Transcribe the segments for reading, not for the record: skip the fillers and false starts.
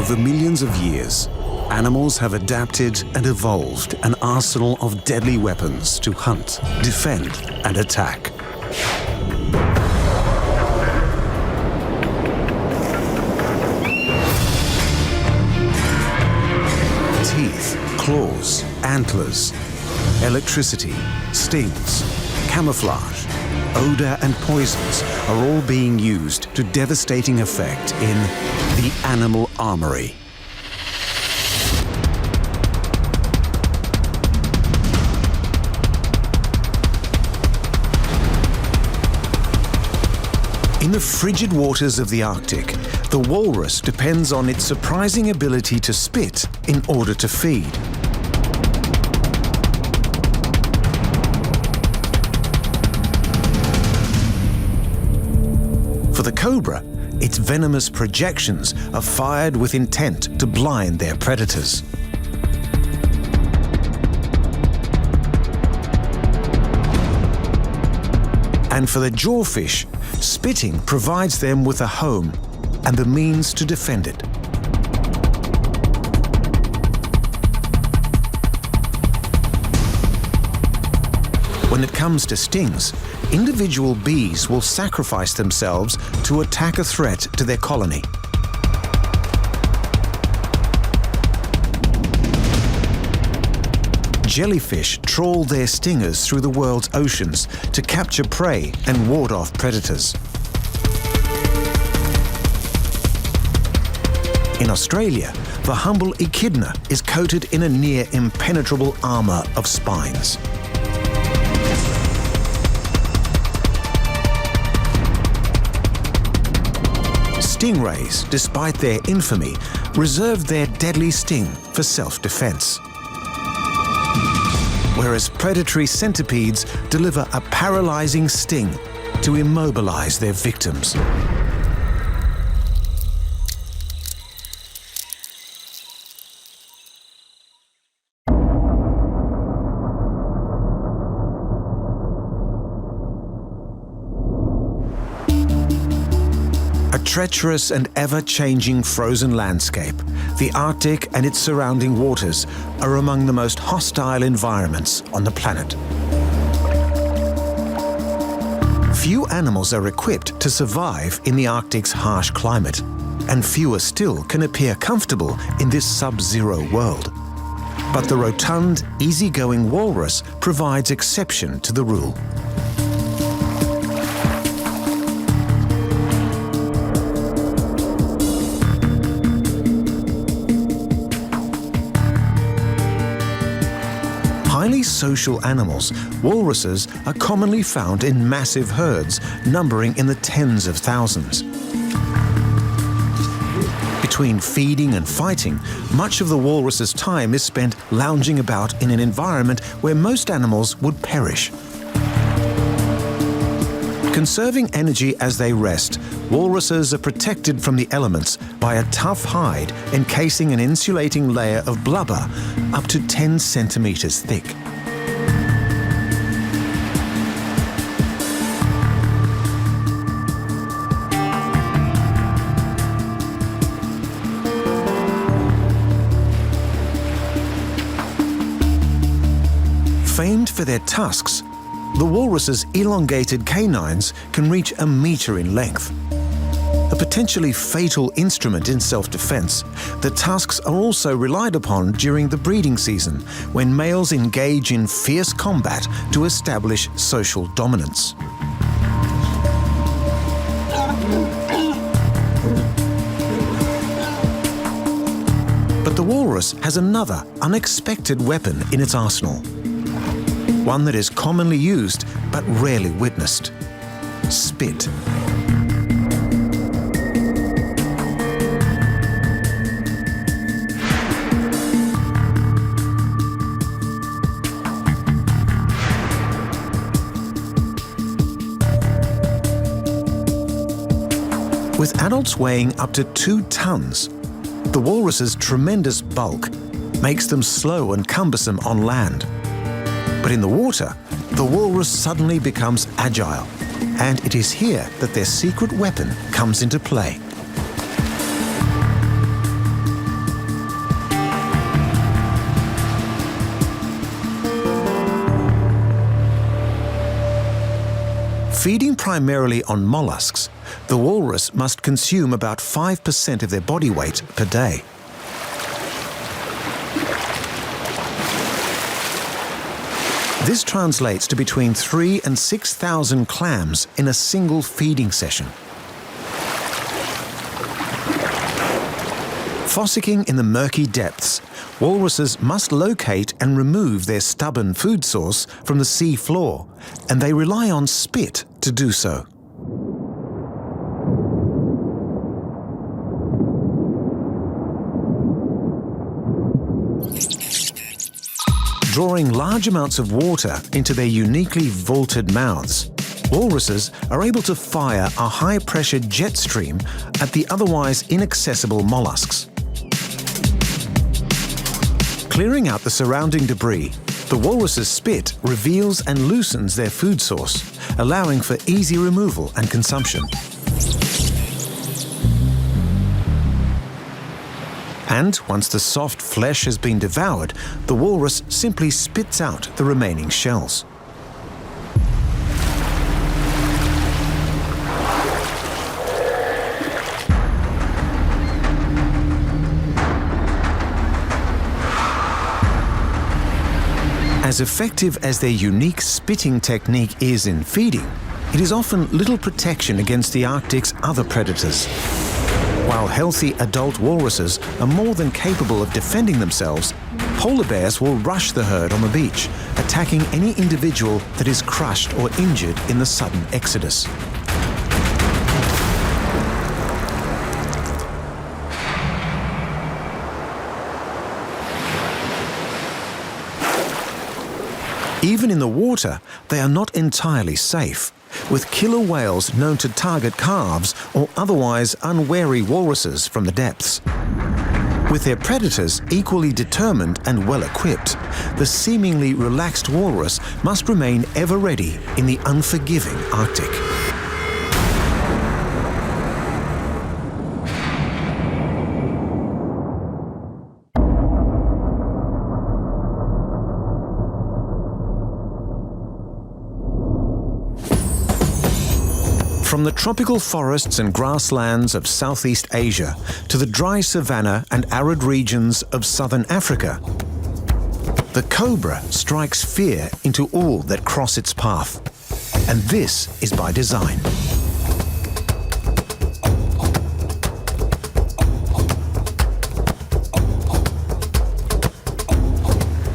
Over millions of years, animals have adapted and evolved an arsenal of deadly weapons to hunt, defend, and attack. Teeth, claws, antlers, electricity, stings, camouflage, odor, and poisons are all being used to devastating effect in the animal armory. In the frigid waters of the Arctic, the walrus depends on its surprising ability to spit in order to feed. For the cobra, its venomous projections are fired with intent to blind their predators. And for the jawfish, spitting provides them with a home and the means to defend it. When it comes to stings, individual bees will sacrifice themselves to attack a threat to their colony. Jellyfish trawl their stingers through the world's oceans to capture prey and ward off predators. In Australia, the humble Ikidna is coated in a near impenetrable armor of spines. Stingrays, despite their infamy, reserve their deadly sting for self-defense. Whereas predatory centipedes deliver a paralyzing sting to immobilize their victims. A treacherous and ever-changing frozen landscape, the Arctic and its surrounding waters are among the most hostile environments on the planet. Few animals are equipped to survive in the Arctic's harsh climate, and fewer still can appear comfortable in this sub-zero world. But the rotund, easygoing walrus provides exception to the rule. Highly social animals, walruses are commonly found in massive herds, numbering in the tens of thousands. Between feeding and fighting, much of the walrus's time is spent lounging about in an environment where most animals would perish. Conserving energy as they rest, walruses are protected from the elements by a tough hide encasing an insulating layer of blubber up to 10 centimeters thick. Famed for their tusks, the walrus's elongated canines can reach a meter in length. A potentially fatal instrument in self-defense, the tusks are also relied upon during the breeding season, when males engage in fierce combat to establish social dominance. But the walrus has another unexpected weapon in its arsenal. One that is commonly used but rarely witnessed: spit. With adults weighing up to 2 tons, the walrus's tremendous bulk makes them slow and cumbersome on land. But in the water, the walrus suddenly becomes agile, and it is here that their secret weapon comes into play. Feeding primarily on mollusks, the walrus must consume about 5% of their body weight per day. This translates to between 3,000 and 6,000 clams in a single feeding session. Fossicking in the murky depths, walruses must locate and remove their stubborn food source from the sea floor, and they rely on spit to do so. Drawing large amounts of water into their uniquely vaulted mouths, walruses are able to fire a high-pressure jet stream at the otherwise inaccessible mollusks. Clearing out the surrounding debris, the walrus's spit reveals and loosens their food source, allowing for easy removal and consumption. And once the soft flesh has been devoured, the walrus simply spits out the remaining shells. As effective as their unique spitting technique is in feeding, it is often little protection against the Arctic's other predators. While healthy adult walruses are more than capable of defending themselves, polar bears will rush the herd on the beach, attacking any individual that is crushed or injured in the sudden exodus. Even in the water, they are not entirely safe, with killer whales known to target calves or otherwise unwary walruses from the depths. With their predators equally determined and well-equipped, the seemingly relaxed walrus must remain ever ready in the unforgiving Arctic. From the tropical forests and grasslands of Southeast Asia to the dry savanna and arid regions of southern Africa, the cobra strikes fear into all that cross its path. And this is by design.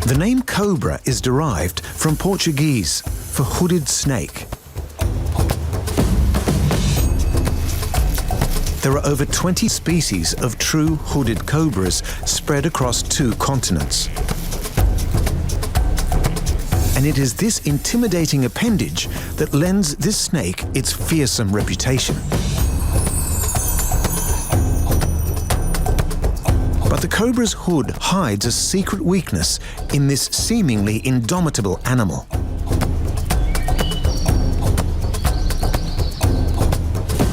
The name cobra is derived from Portuguese for hooded snake. There are over 20 species of true hooded cobras spread across 2 continents. And it is this intimidating appendage that lends this snake its fearsome reputation. But the cobra's hood hides a secret weakness in this seemingly indomitable animal.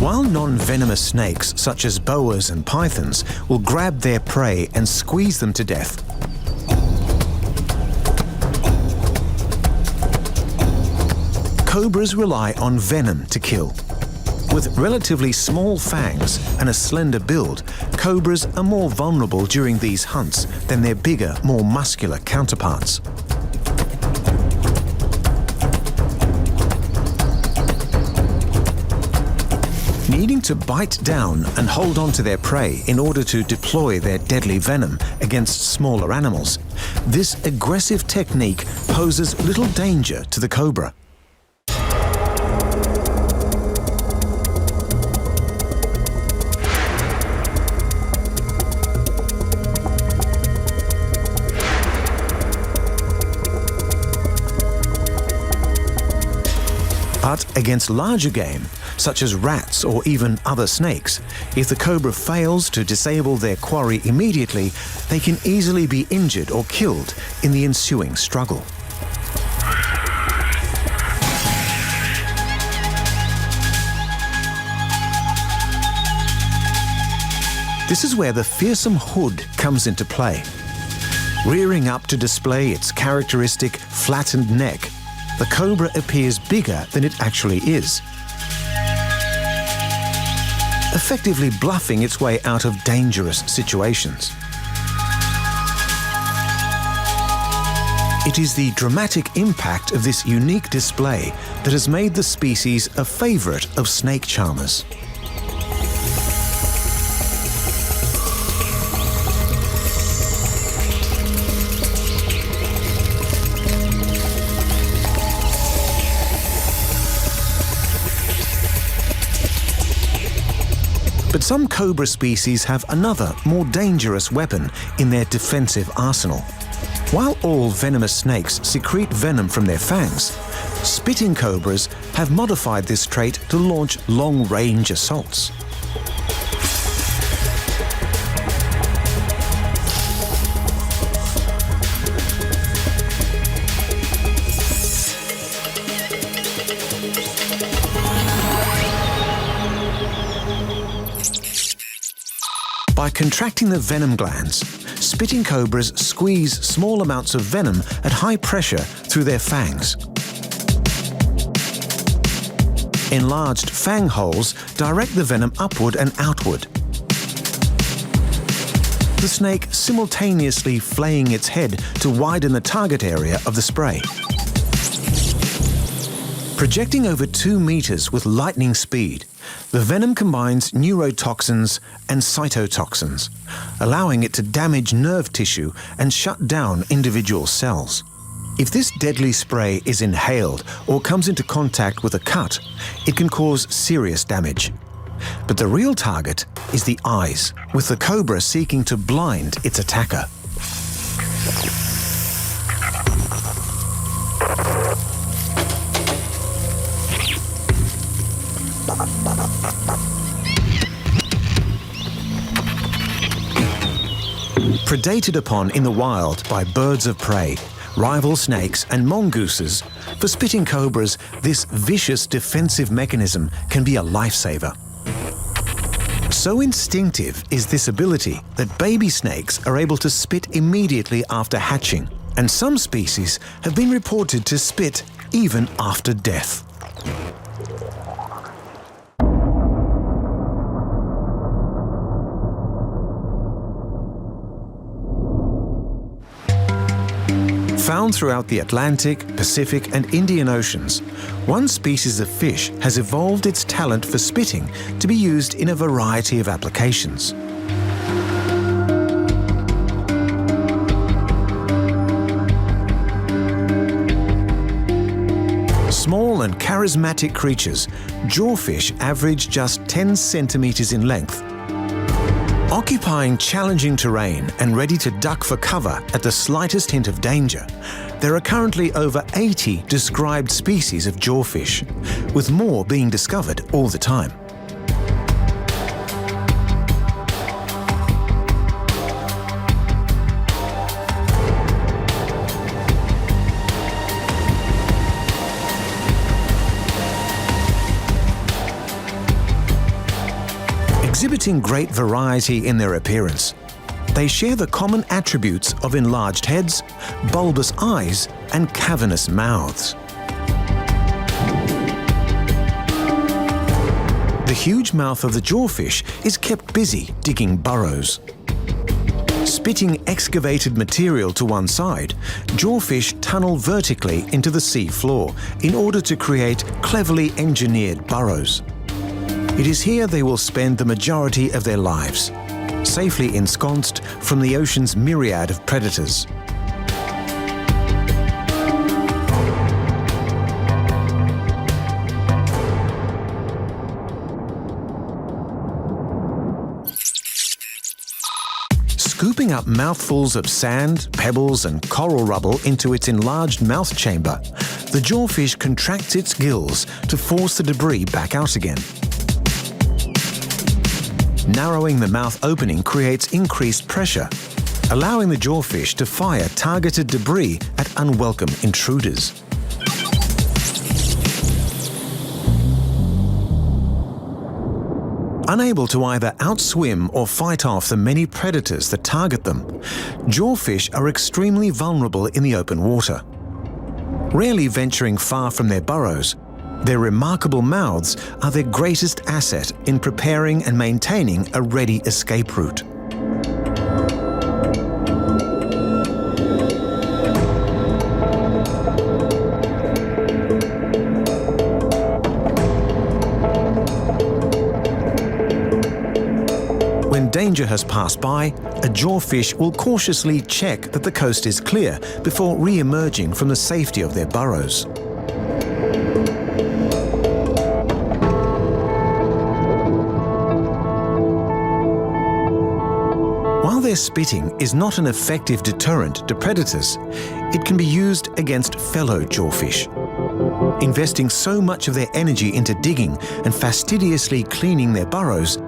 While non-venomous snakes such as boas and pythons will grab their prey and squeeze them to death, cobras rely on venom to kill. With relatively small fangs and a slender build, cobras are more vulnerable during these hunts than their bigger, more muscular counterparts. Needing to bite down and hold on to their prey in order to deploy their deadly venom against smaller animals, this aggressive technique poses little danger to the cobra. But against larger game, such as rats or even other snakes, if the cobra fails to disable their quarry immediately, they can easily be injured or killed in the ensuing struggle. This is where the fearsome hood comes into play. Rearing up to display its characteristic flattened neck, the cobra appears bigger than it actually is, effectively bluffing its way out of dangerous situations. It is the dramatic impact of this unique display that has made the species a favourite of snake charmers. But some cobra species have another, more dangerous weapon in their defensive arsenal. While all venomous snakes secrete venom from their fangs, spitting cobras have modified this trait to launch long-range assaults. By contracting the venom glands, spitting cobras squeeze small amounts of venom at high pressure through their fangs. Enlarged fang holes direct the venom upward and outward. The snake simultaneously flaying its head to widen the target area of the spray. Projecting over 2 meters with lightning speed, the venom combines neurotoxins and cytotoxins, allowing it to damage nerve tissue and shut down individual cells. If this deadly spray is inhaled or comes into contact with a cut, it can cause serious damage. But the real target is the eyes, with the cobra seeking to blind its attacker. Predated upon in the wild by birds of prey, rival snakes and mongooses, for spitting cobras, this vicious defensive mechanism can be a lifesaver. So instinctive is this ability that baby snakes are able to spit immediately after hatching, and some species have been reported to spit even after death. Found throughout the Atlantic, Pacific and Indian Oceans, one species of fish has evolved its talent for spitting to be used in a variety of applications. Small and charismatic creatures, jawfish average just 10 centimeters in length. Occupying challenging terrain and ready to duck for cover at the slightest hint of danger, there are currently over 80 described species of jawfish, with more being discovered all the time. Exhibiting great variety in their appearance, they share the common attributes of enlarged heads, bulbous eyes, and cavernous mouths. The huge mouth of the jawfish is kept busy digging burrows. Spitting excavated material to one side, jawfish tunnel vertically into the sea floor in order to create cleverly engineered burrows. It is here they will spend the majority of their lives, safely ensconced from the ocean's myriad of predators. Scooping up mouthfuls of sand, pebbles and coral rubble into its enlarged mouth chamber, the jawfish contracts its gills to force the debris back out again. Narrowing the mouth opening creates increased pressure, allowing the jawfish to fire targeted debris at unwelcome intruders. Unable to either outswim or fight off the many predators that target them, jawfish are extremely vulnerable in the open water. Rarely venturing far from their burrows, their remarkable mouths are their greatest asset in preparing and maintaining a ready escape route. When danger has passed by, a jawfish will cautiously check that the coast is clear before re-emerging from the safety of their burrows. While their spitting is not an effective deterrent to predators, it can be used against fellow jawfish. Investing so much of their energy into digging and fastidiously cleaning their burrows,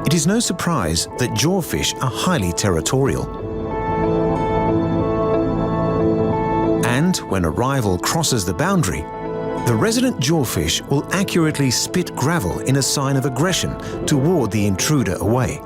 it is no surprise that jawfish are highly territorial. And when a rival crosses the boundary, the resident jawfish will accurately spit gravel in a sign of aggression to ward the intruder away.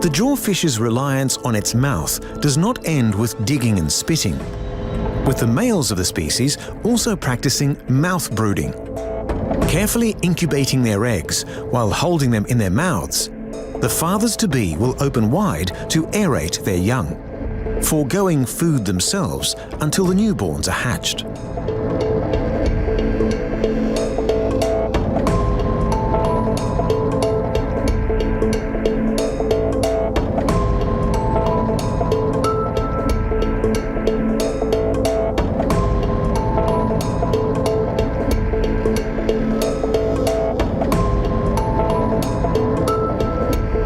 The jawfish's reliance on its mouth does not end with digging and spitting, with the males of the species also practicing mouth brooding. Carefully incubating their eggs while holding them in their mouths, the fathers-to-be will open wide to aerate their young, foregoing food themselves until the newborns are hatched.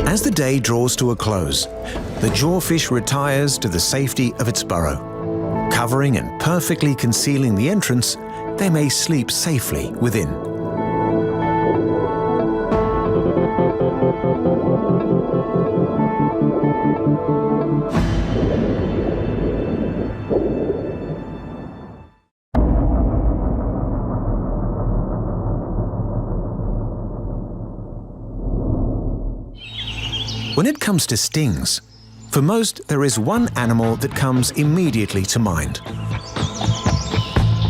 As the day draws to a close, the jawfish retires to the safety of its burrow. Covering and perfectly concealing the entrance, they may sleep safely within. When it comes to stings, for most there is one animal that comes immediately to mind.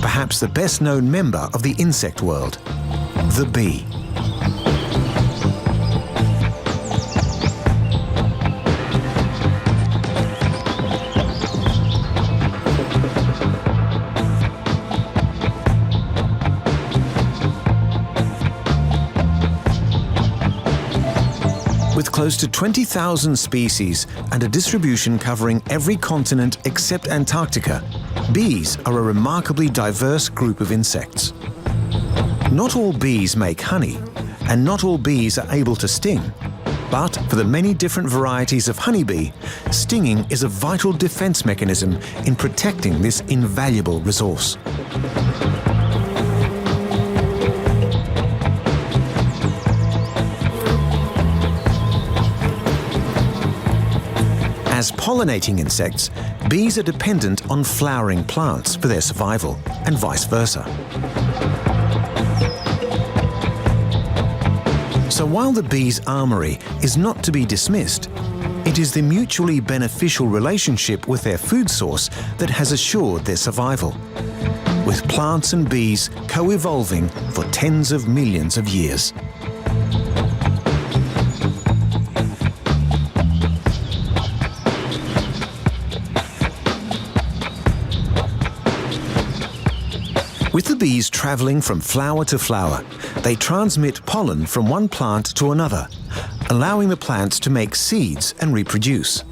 Perhaps the best-known member of the insect world, the bee. With close to 20,000 species and a distribution covering every continent except Antarctica, bees are a remarkably diverse group of insects. Not all bees make honey, and not all bees are able to sting. But for the many different varieties of honeybee, stinging is a vital defense mechanism in protecting this invaluable resource. As pollinating insects, bees are dependent on flowering plants for their survival, and vice versa. So while the bee's armory is not to be dismissed, it is the mutually beneficial relationship with their food source that has assured their survival, with plants and bees co-evolving for tens of millions of years. With the bees traveling from flower to flower, they transmit pollen from one plant to another, allowing the plants to make seeds and reproduce.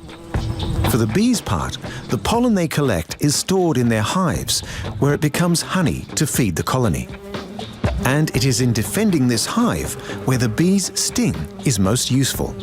For the bees' part, the pollen they collect is stored in their hives, where it becomes honey to feed the colony. And it is in defending this hive where the bee's sting is most useful.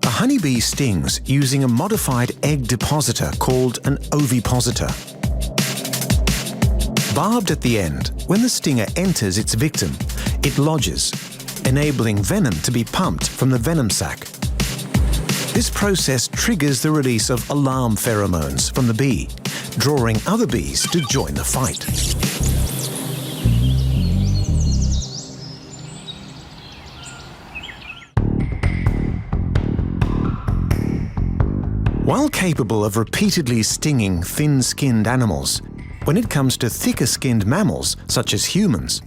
A honeybee stings using a modified egg depositor called an ovipositor. Barbed at the end, when the stinger enters its victim, it lodges, enabling venom to be pumped from the venom sac. This process triggers the release of alarm pheromones from the bee, drawing other bees to join the fight. While capable of repeatedly stinging thin-skinned animals, when it comes to thicker-skinned mammals, such as humans,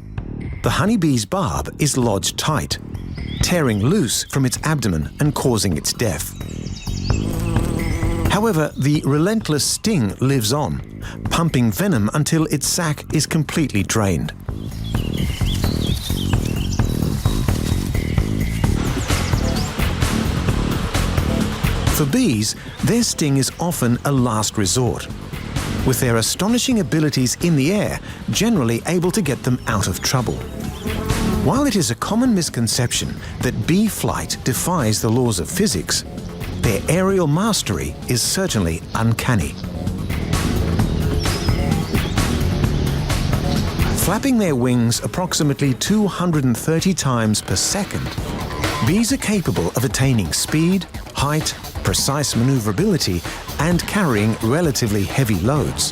the honeybee's barb is lodged tight, tearing loose from its abdomen and causing its death. However, the relentless sting lives on, pumping venom until its sac is completely drained. For bees, their sting is often a last resort, with their astonishing abilities in the air generally able to get them out of trouble. While it is a common misconception that bee flight defies the laws of physics, their aerial mastery is certainly uncanny. Flapping their wings approximately 230 times per second, bees are capable of attaining speed, height, precise maneuverability, and carrying relatively heavy loads.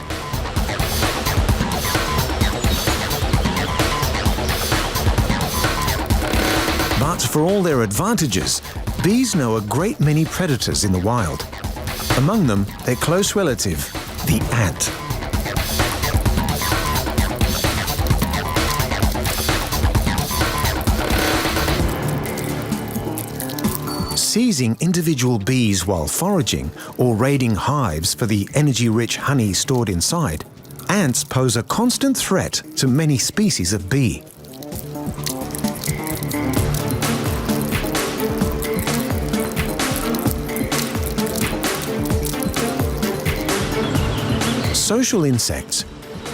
But for all their advantages, bees know a great many predators in the wild. Among them, their close relative, the ant. Seizing individual bees while foraging or raiding hives for the energy-rich honey stored inside, ants pose a constant threat to many species of bee. Social insects,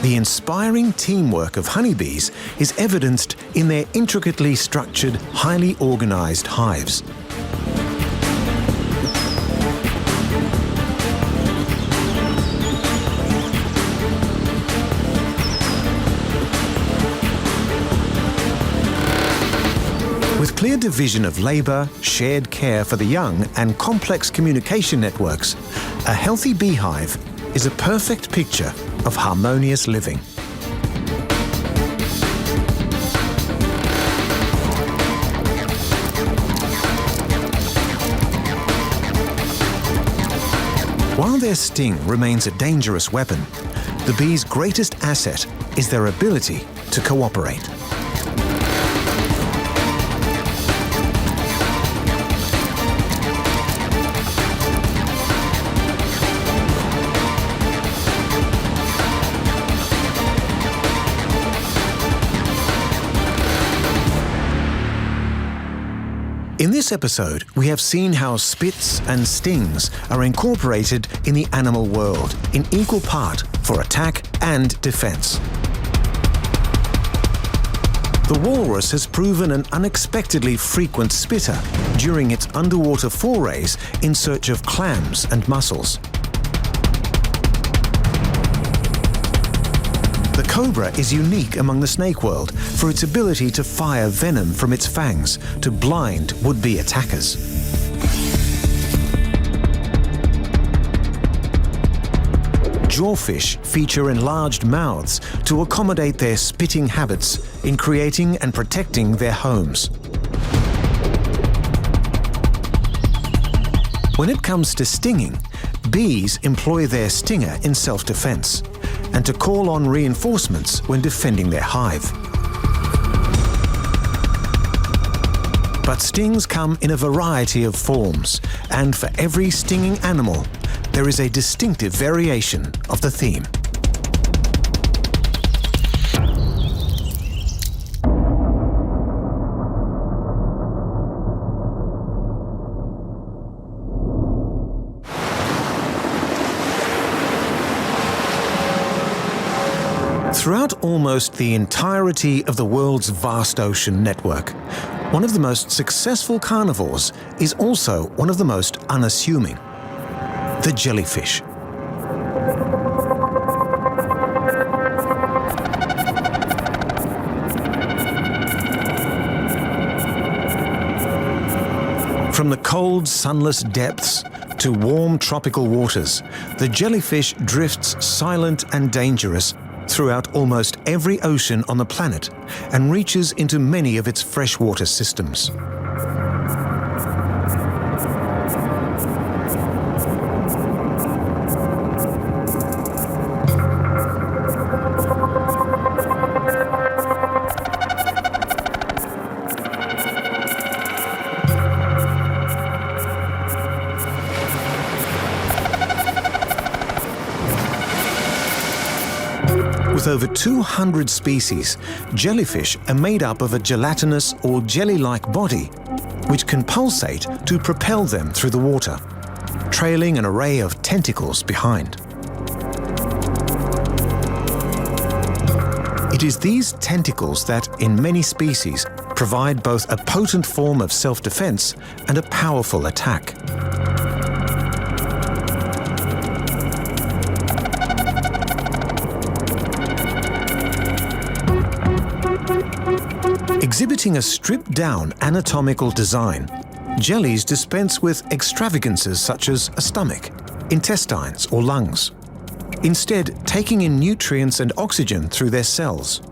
the inspiring teamwork of honeybees is evidenced in their intricately structured, highly organized hives. With clear division of labor, shared care for the young, and complex communication networks, a healthy beehive is a perfect picture of harmonious living. While their sting remains a dangerous weapon, the bee's greatest asset is their ability to cooperate. In this episode, we have seen how spits and stings are incorporated in the animal world in equal part for attack and defense. The walrus has proven an unexpectedly frequent spitter during its underwater forays in search of clams and mussels. The cobra is unique among the snake world for its ability to fire venom from its fangs to blind would-be attackers. Jawfish feature enlarged mouths to accommodate their spitting habits in creating and protecting their homes. When it comes to stinging, bees employ their stinger in self-defense and to call on reinforcements when defending their hive. But stings come in a variety of forms, and for every stinging animal, there is a distinctive variation of the theme. Throughout almost the entirety of the world's vast ocean network, One of the most successful carnivores is also one of the most unassuming: the jellyfish. From the cold, sunless depths to warm tropical waters, the jellyfish drifts silent and dangerous throughout almost every ocean on the planet and reaches into many of its freshwater systems. With over 200 species, jellyfish are made up of a gelatinous or jelly-like body which can pulsate to propel them through the water, trailing an array of tentacles behind. It is these tentacles that, in many species, provide both a potent form of self-defense and a powerful attack. Exhibiting a stripped-down anatomical design, jellies dispense with extravagances such as a stomach, intestines, or lungs, instead taking in nutrients and oxygen through their cells.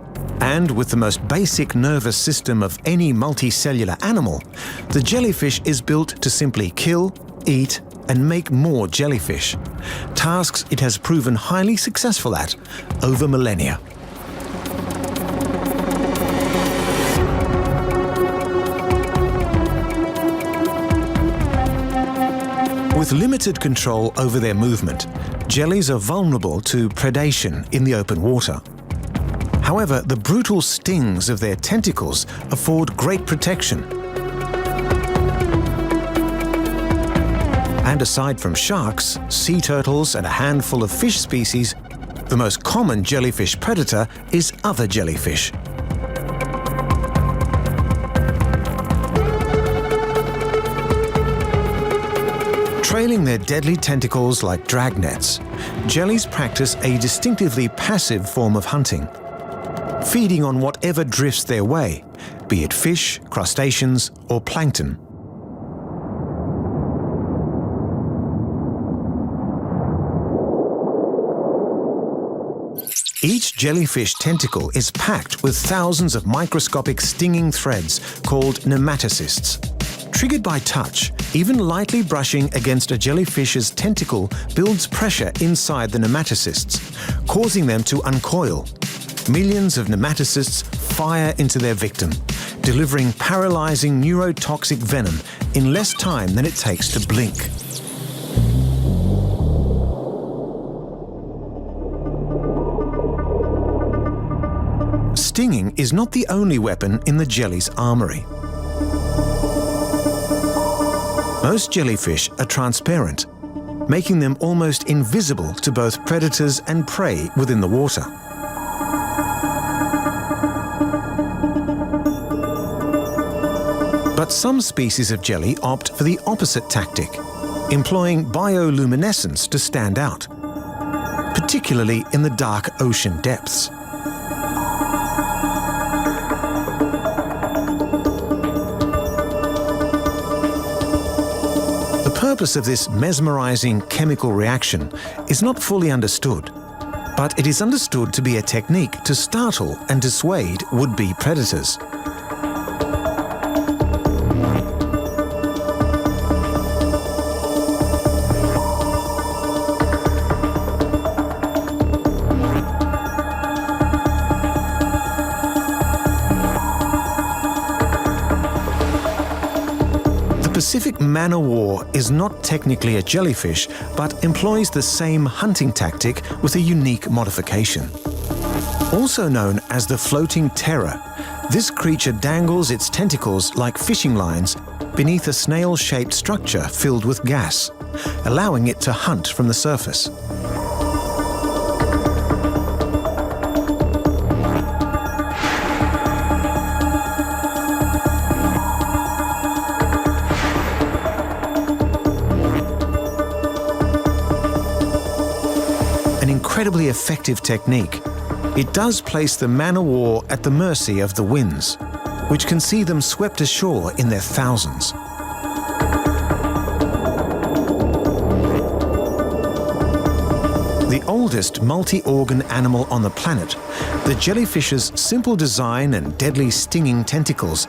And with the most basic nervous system of any multicellular animal, the jellyfish is built to simply kill, eat, and make more jellyfish, tasks it has proven highly successful at over millennia. With limited control over their movement, jellies are vulnerable to predation in the open water. However, the brutal stings of their tentacles afford great protection. And aside from sharks, sea turtles, and a handful of fish species, the most common jellyfish predator is other jellyfish. Trailing their deadly tentacles like dragnets, jellies practice a distinctively passive form of hunting, feeding on whatever drifts their way, be it fish, crustaceans, or plankton. Each jellyfish tentacle is packed with thousands of microscopic stinging threads called nematocysts. Triggered by touch, even lightly brushing against a jellyfish's tentacle builds pressure inside the nematocysts, causing them to uncoil. Millions of nematocysts fire into their victim, delivering paralyzing neurotoxic venom in less time than it takes to blink. Stinging is not the only weapon in the jelly's armory. Most jellyfish are transparent, making them almost invisible to both predators and prey within the water. But some species of jelly opt for the opposite tactic, employing bioluminescence to stand out, particularly in the dark ocean depths. The purpose of this mesmerizing chemical reaction is not fully understood, but it is understood to be a technique to startle and dissuade would-be predators. The Pacific man-o-war is not technically a jellyfish, but employs the same hunting tactic with a unique modification. Also known as the floating terror, this creature dangles its tentacles like fishing lines beneath a snail-shaped structure filled with gas, allowing it to hunt from the surface. incredibly effective technique, it does place the man-o-war at the mercy of the winds, which can see them swept ashore in their thousands. The oldest multi-organ animal on the planet, the jellyfish's simple design and deadly stinging tentacles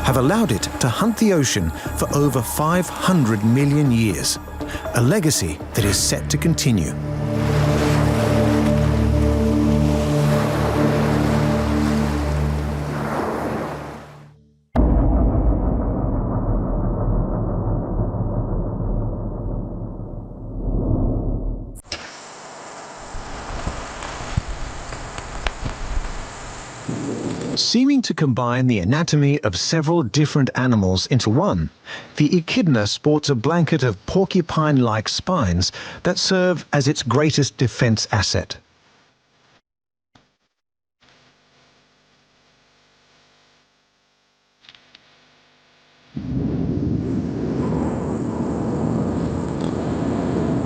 have allowed it to hunt the ocean for over 500 million years, a legacy that is set to continue. Seeming to combine the anatomy of several different animals into one, the Ikidna sports a blanket of porcupine-like spines that serve as its greatest defense asset.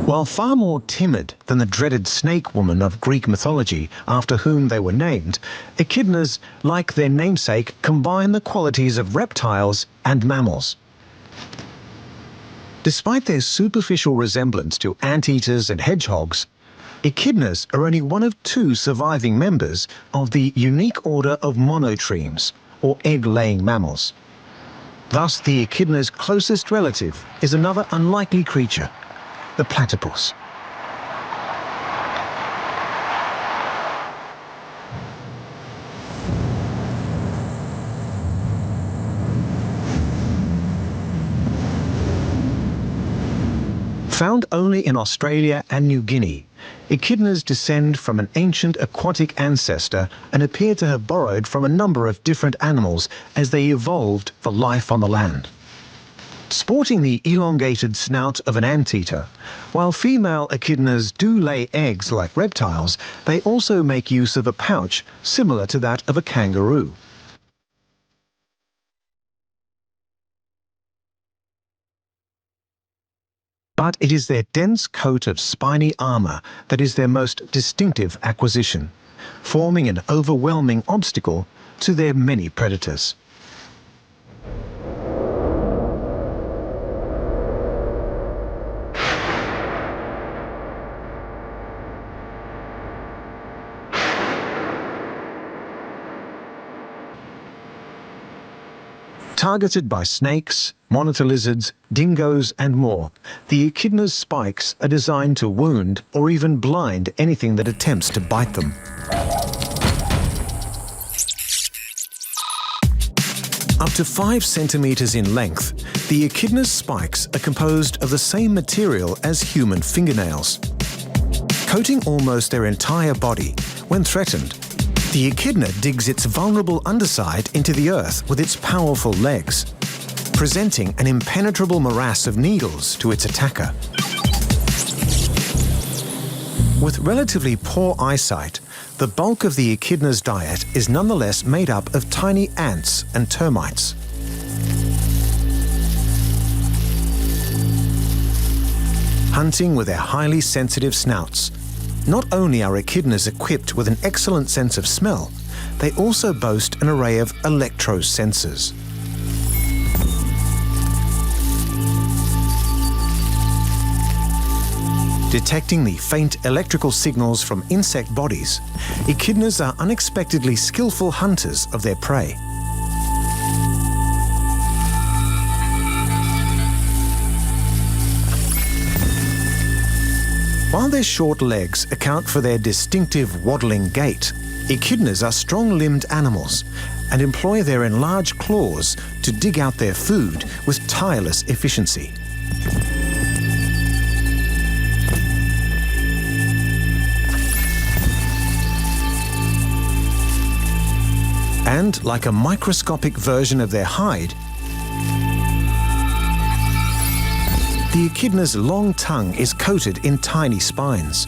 While far more timid than the dreaded snake woman of Greek mythology after whom they were named, echidnas, like their namesake, combine the qualities of reptiles and mammals. Despite their superficial resemblance to anteaters and hedgehogs, echidnas are only one of two surviving members of the unique order of monotremes, or egg-laying mammals. Thus, the echidna's closest relative is another unlikely creature, the platypus. Found only in Australia and New Guinea, echidnas descend from an ancient aquatic ancestor and appear to have borrowed from a number of different animals as they evolved for life on the land. Sporting the elongated snout of an anteater, while female echidnas do lay eggs like reptiles, they also make use of a pouch similar to that of a kangaroo. But it is their dense coat of spiny armor that is their most distinctive acquisition, forming an overwhelming obstacle to their many predators. Targeted by snakes, monitor lizards, dingoes and more, the echidna's spikes are designed to wound or even blind anything that attempts to bite them. Up to 5 centimeters in length, the echidna's spikes are composed of the same material as human fingernails. Coating almost their entire body, when threatened, the echidna digs its vulnerable underside into the earth with its powerful legs, presenting an impenetrable morass of needles to its attacker. With relatively poor eyesight, the bulk of the echidna's diet is nonetheless made up of tiny ants and termites. Hunting with their highly sensitive snouts, not only are echidnas equipped with an excellent sense of smell, they also boast an array of electro-sensors. Detecting the faint electrical signals from insect bodies, echidnas are unexpectedly skillful hunters of their prey. While their short legs account for their distinctive waddling gait, echidnas are strong-limbed animals and employ their enlarged claws to dig out their food with tireless efficiency. And, like a microscopic version of their hide, the echidna's long tongue is coated in tiny spines,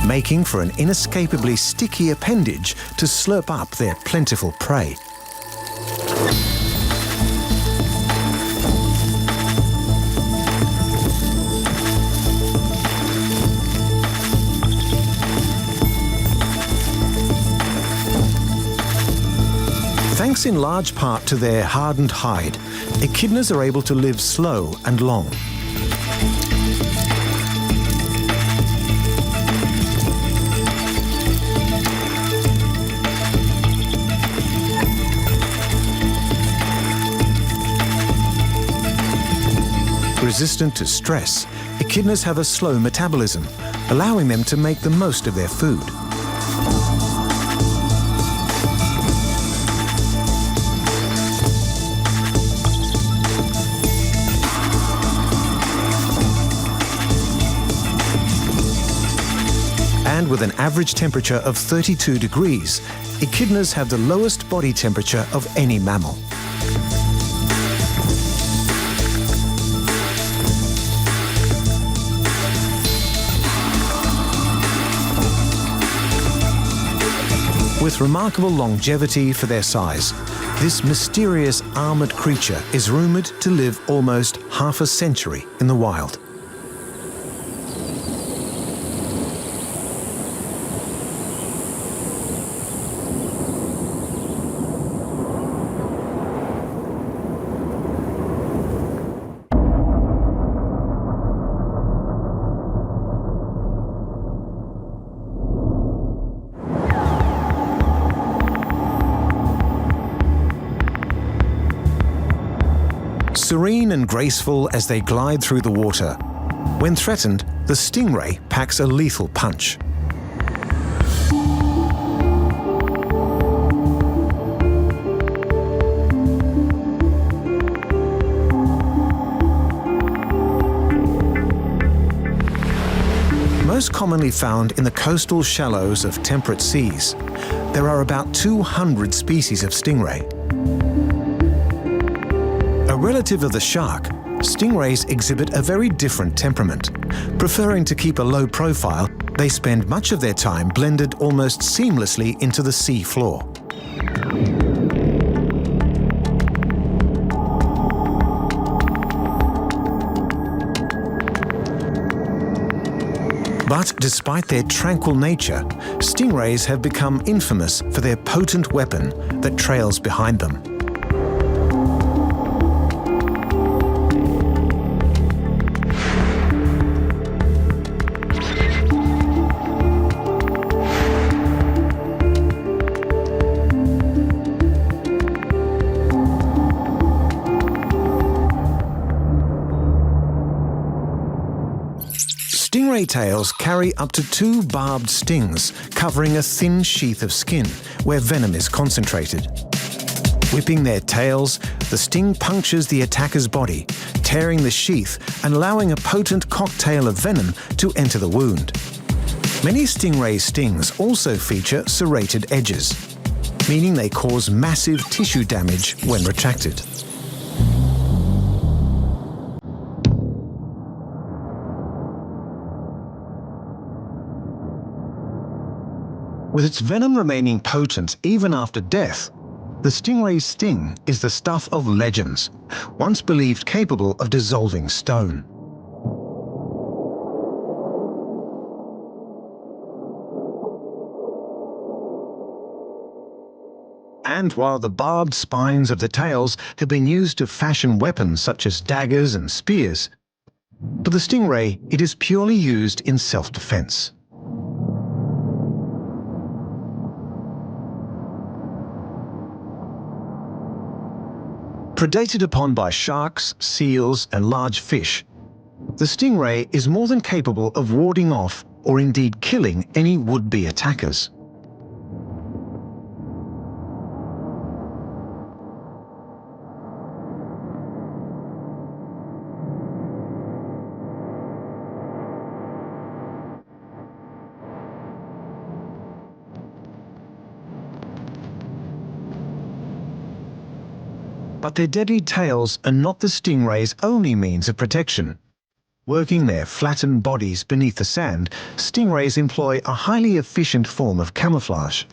making for an inescapably sticky appendage to slurp up their plentiful prey. Thanks in large part to their hardened hide, echidnas are able to live slow and long. Resistant to stress, echidnas have a slow metabolism, allowing them to make the most of their food. And with an average temperature of 32 degrees, echidnas have the lowest body temperature of any mammal. With remarkable longevity for their size, this mysterious armoured creature is rumoured to live almost half a century in the wild. Serene and graceful as they glide through the water, when threatened, the stingray packs a lethal punch. Most commonly found in the coastal shallows of temperate seas, there are about 200 species of stingray. A relative of the shark, stingrays exhibit a very different temperament. Preferring to keep a low profile, they spend much of their time blended almost seamlessly into the sea floor. But despite their tranquil nature, stingrays have become infamous for their potent weapon that trails behind them. Stingray tails carry up to 2 barbed stings, covering a thin sheath of skin where venom is concentrated. Whipping their tails, the sting punctures the attacker's body, tearing the sheath and allowing a potent cocktail of venom to enter the wound. Many stingray stings also feature serrated edges, meaning they cause massive tissue damage when retracted. With its venom remaining potent even after death, the stingray's sting is the stuff of legends, once believed capable of dissolving stone. And while the barbed spines of the tails have been used to fashion weapons such as daggers and spears, for the stingray it is purely used in self-defense. Predated upon by sharks, seals, and large fish, the stingray is more than capable of warding off or indeed killing any would-be attackers. But their deadly tails are not the stingray's only means of protection. Working their flattened bodies beneath the sand, stingrays employ a highly efficient form of camouflage.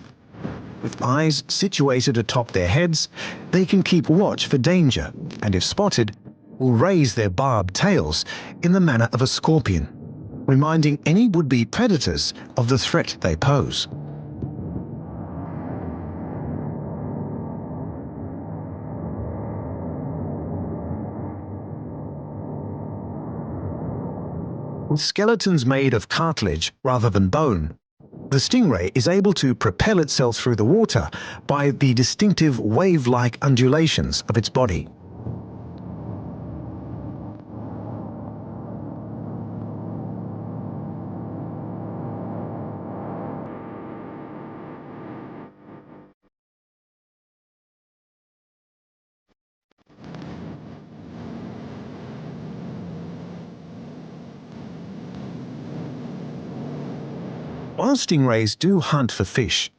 With eyes situated atop their heads, they can keep watch for danger, and if spotted, will raise their barbed tails in the manner of a scorpion, reminding any would-be predators of the threat they pose. With skeletons made of cartilage rather than bone, the stingray is able to propel itself through the water by the distinctive wave-like undulations of its body. While stingrays do hunt for fish,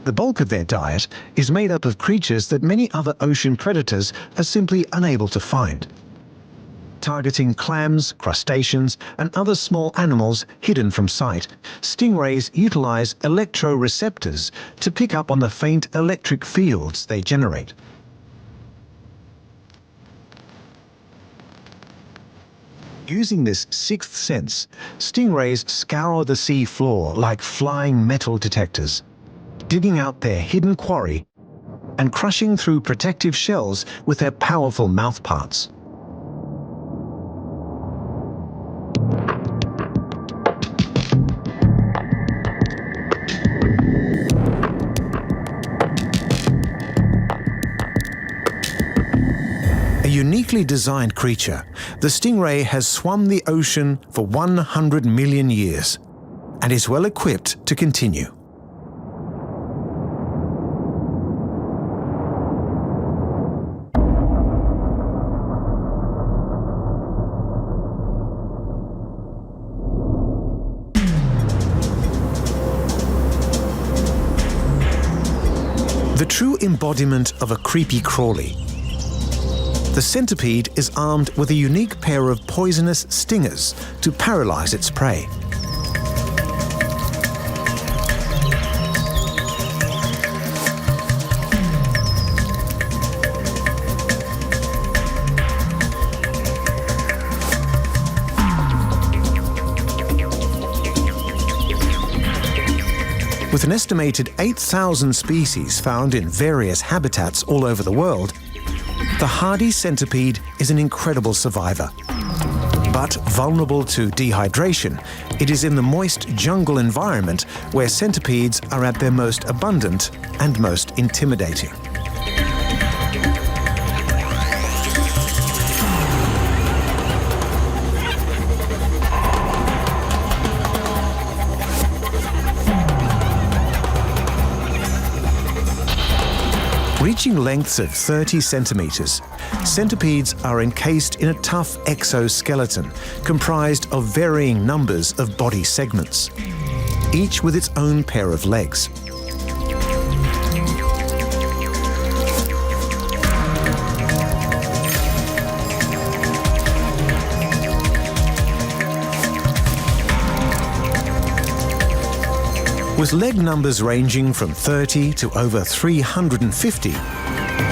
the bulk of their diet is made up of creatures that many other ocean predators are simply unable to find. Targeting clams, crustaceans, and other small animals hidden from sight, stingrays utilize electroreceptors to pick up on the faint electric fields they generate. Using this sixth sense, stingrays scour the sea floor like flying metal detectors, digging out their hidden quarry and crushing through protective shells with their powerful mouthparts. A uniquely designed creature, the stingray has swum the ocean for 100 million years and is well equipped to continue. The true embodiment of a creepy crawly, the centipede is armed with a unique pair of poisonous stingers to paralyze its prey. With an estimated 8,000 species found in various habitats all over the world, the hardy centipede is an incredible survivor. But vulnerable to dehydration, it is in the moist jungle environment where centipedes are at their most abundant and most intimidating. Reaching lengths of 30 centimeters, centipedes are encased in a tough exoskeleton comprised of varying numbers of body segments, each with its own pair of legs. With leg numbers ranging from 30 to over 350,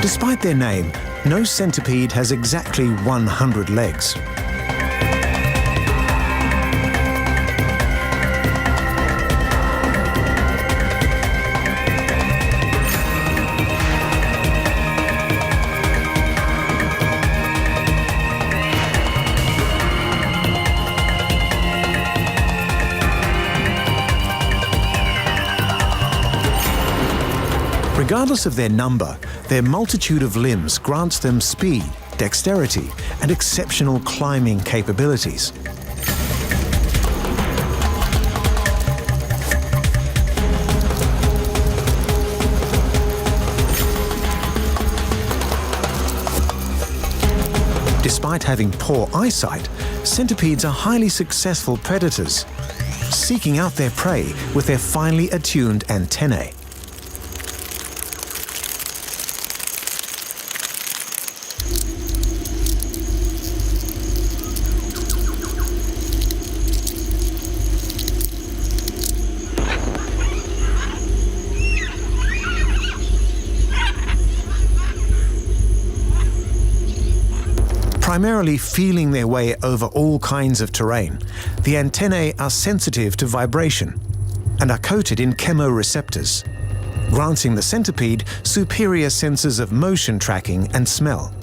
despite their name, no centipede has exactly 100 legs. Regardless of their number, their multitude of limbs grants them speed, dexterity, and exceptional climbing capabilities. Despite having poor eyesight, centipedes are highly successful predators, seeking out their prey with their finely attuned antennae. Primarily feeling their way over all kinds of terrain, the antennae are sensitive to vibration and are coated in chemoreceptors, granting the centipede superior senses of motion tracking and smell.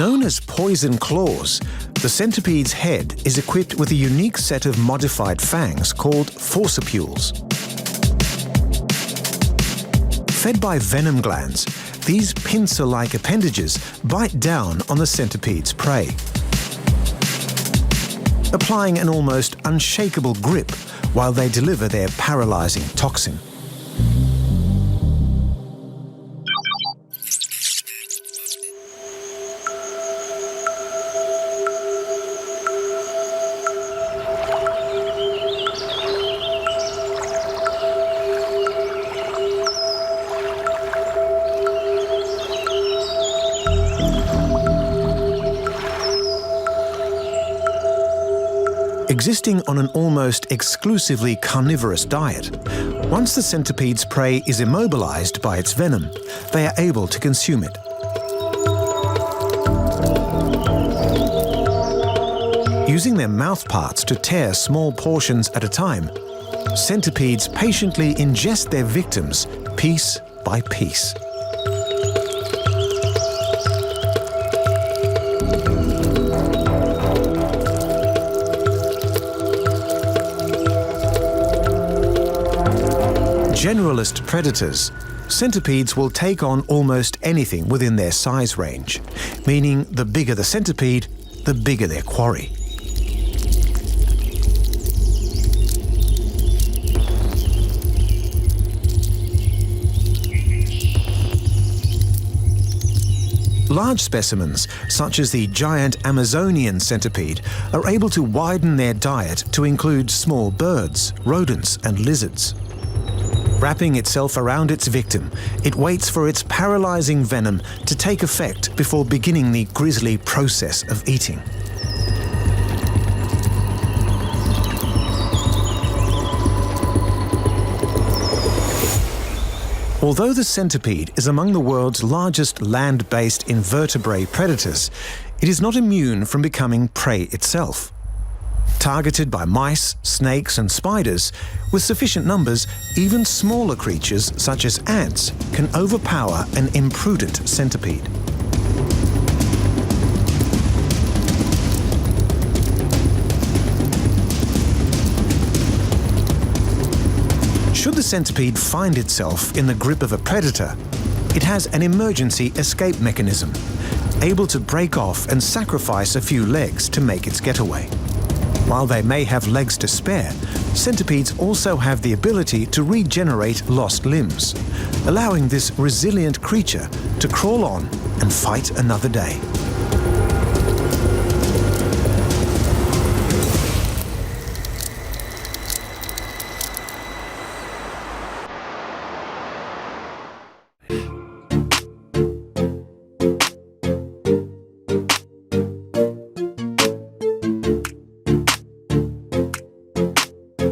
Known as poison claws, the centipede's head is equipped with a unique set of modified fangs called forcipules. Fed by venom glands, these pincer-like appendages bite down on the centipede's prey, applying an almost unshakable grip while they deliver their paralyzing toxin. Existing on an almost exclusively carnivorous diet, once the centipede's prey is immobilized by its venom, they are able to consume it. Using their mouthparts to tear small portions at a time, centipedes patiently ingest their victims piece by piece. Generalist predators, centipedes will take on almost anything within their size range, meaning the bigger the centipede, the bigger their quarry. Large specimens, such as the giant Amazonian centipede, are able to widen their diet to include small birds, rodents, and lizards. Wrapping itself around its victim, it waits for its paralyzing venom to take effect before beginning the grisly process of eating. Although the centipede is among the world's largest land-based invertebrate predators, it is not immune from becoming prey itself. Targeted by mice, snakes, and spiders, with sufficient numbers, even smaller creatures such as ants can overpower an imprudent centipede. Should the centipede find itself in the grip of a predator, it has an emergency escape mechanism, able to break off and sacrifice a few legs to make its getaway. While they may have legs to spare, centipedes also have the ability to regenerate lost limbs, allowing this resilient creature to crawl on and fight another day.